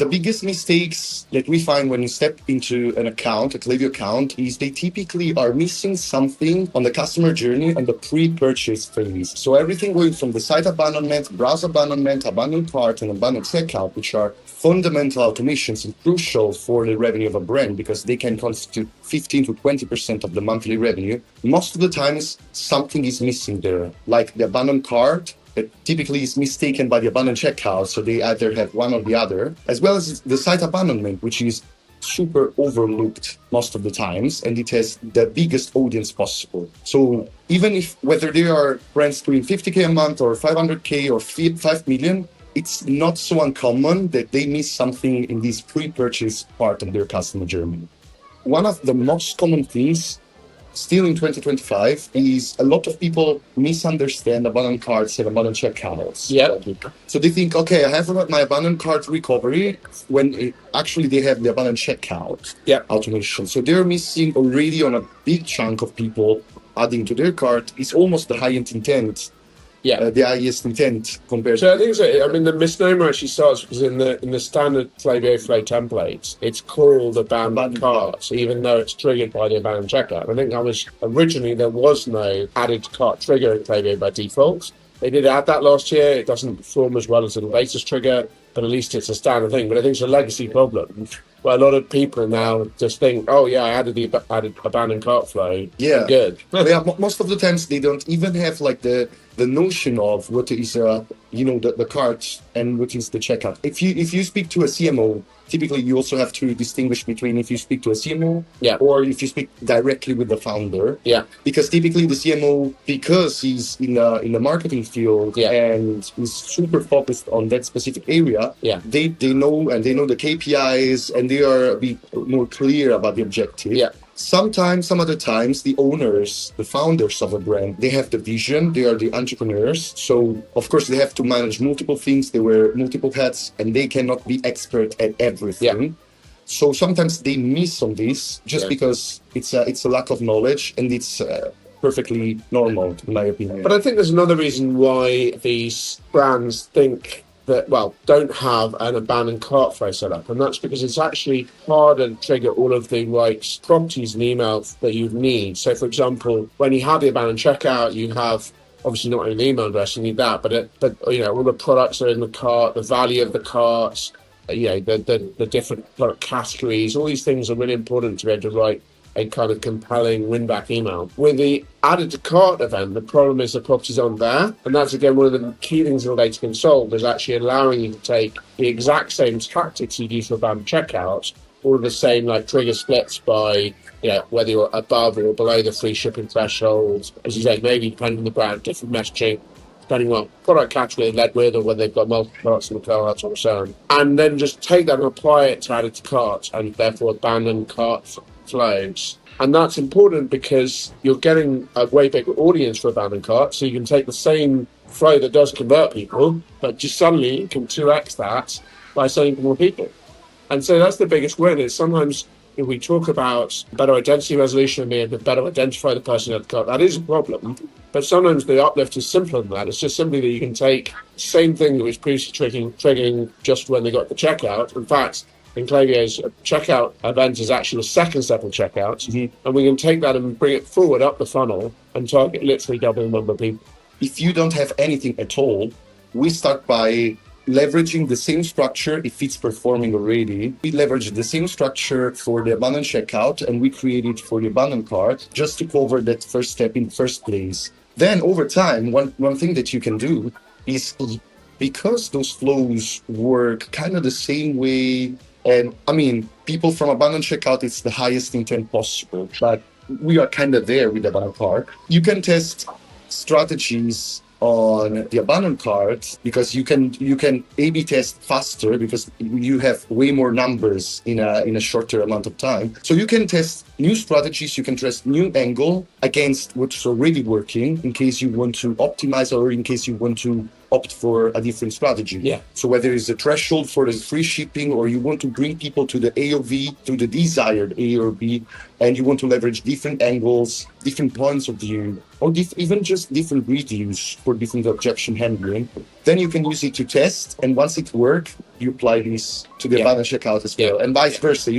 The biggest mistakes that we find when you step into an account, a Klaviyo account, is they typically are missing something on the customer journey and the pre-purchase phase. So everything going from the site abandonment, browse abandonment, abandoned cart, and abandoned checkout, which are fundamental automations and crucial for the revenue of a brand because they can constitute 15 to 20% of the monthly revenue. Most of the times, something is missing there, like the abandoned cart, that typically is mistaken by the abandoned checkout, so they either have one or the other, as well as the site abandonment, which is super overlooked most of the times, and it has the biggest audience possible. So even if whether they are brands doing 50K a month or 500K or 5 million, it's not so uncommon that they miss something in this pre-purchase part of their customer journey. One of the most common things still in 2025 is a lot of people misunderstand abandoned carts and abandoned checkouts. Yeah. So they think, okay, I have my abandoned cart recovery when actually they have the abandoned checkout automation. So they're missing already on a big chunk of people adding to their cart. It's almost the highest intent. The highest intent compared to... So I think so. I mean, the misnomer actually starts because in the standard Klaviyo flow templates, it's called abandoned cart, even though it's triggered by the abandoned checkout. I think originally there was no added cart trigger in Klaviyo by default. They did add that last year. It doesn't perform as well as the latest trigger, but at least it's a standard thing. But I think it's a legacy problem where a lot of people now just think, oh yeah, I added the abandoned cart flow. Yeah, good. Most of the times they don't even have like the notion of what is the cart and what is the checkout. If you speak to a CMO, typically you also have to distinguish between if you speak to a CMO or if you speak directly with the founder. Yeah. Because typically the CMO, because he's in the marketing field and is super focused on that specific area, they know the KPIs and they are a bit more clear about the objective. Yeah. Sometimes, some other times, the owners, the founders of a brand, they have the vision, they are the entrepreneurs. So, of course, they have to manage multiple things, they wear multiple hats, and they cannot be expert at everything. Yeah. So sometimes they miss on this just because it's a lack of knowledge, and it's perfectly normal, in my opinion. But I think there's another reason why these brands think that, don't have an abandoned cart flow set up. And that's because it's actually harder to trigger all of the right properties and emails that you need. So, for example, when you have the abandoned checkout, you have obviously not only the email address, you need that, but all the products that are in the cart, the value of the carts, the different product categories, all these things are really important to be able to write a kind of compelling win-back email. With the added to cart event, the problem is the properties aren't there. And that's, again, one of the key things that data can solve is actually allowing you to take the exact same tactics you use for abandoned checkout, all of the same like trigger splits by, whether you're above or below the free shipping threshold. As you say, maybe depending on the brand, different messaging, depending on what product category they're led with or whether they've got multiple products in the cart or so on. And then just take that and apply it to added to cart and therefore abandon cart flows. And that's important because you're getting a way bigger audience for abandoned cart, so you can take the same flow that does convert people, but just suddenly you can 2x that by selling to more people. And so that's the biggest win. Is sometimes if we talk about better identity resolution and being able to better identify the person at the cart, that is a problem. But sometimes the uplift is simpler than that. It's just simply that you can take the same thing that was previously triggering just when they got the checkout. In fact, in Klaviyo's checkout event is actually the second step of checkout. And we can take that and bring it forward up the funnel and target literally double the number of people. If you don't have anything at all, we start by leveraging the same structure if it's performing already. We leverage the same structure for the abandoned checkout and we create it for the abandoned cart just to cover that first step in the first place. Then over time, one thing that you can do is, because those flows work kind of the same way, and I mean, people from abandoned checkout, it's the highest intent possible, but we are kind of there with the abandoned cart. You can test strategies on the abandoned cart because you can A/B test faster because you have way more numbers in a shorter amount of time. So you can test new strategies, you can test new angle against what's already working in case you want to optimize or in case you want to opt for a different strategy. Yeah. So whether it's a threshold for the free shipping, or you want to bring people to the AOV, to the desired A or B, and you want to leverage different angles, different points of view, or even just different reviews for different objection handling, then you can use it to test. And once it works, you apply this to the abandoned checkout as well, and vice versa.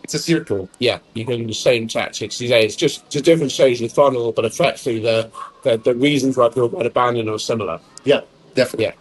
It's a circle. Yeah, you can do the same tactics. It's just different stages of the funnel, but effectively the reasons why people might abandon are similar. Yeah, definitely. Yeah.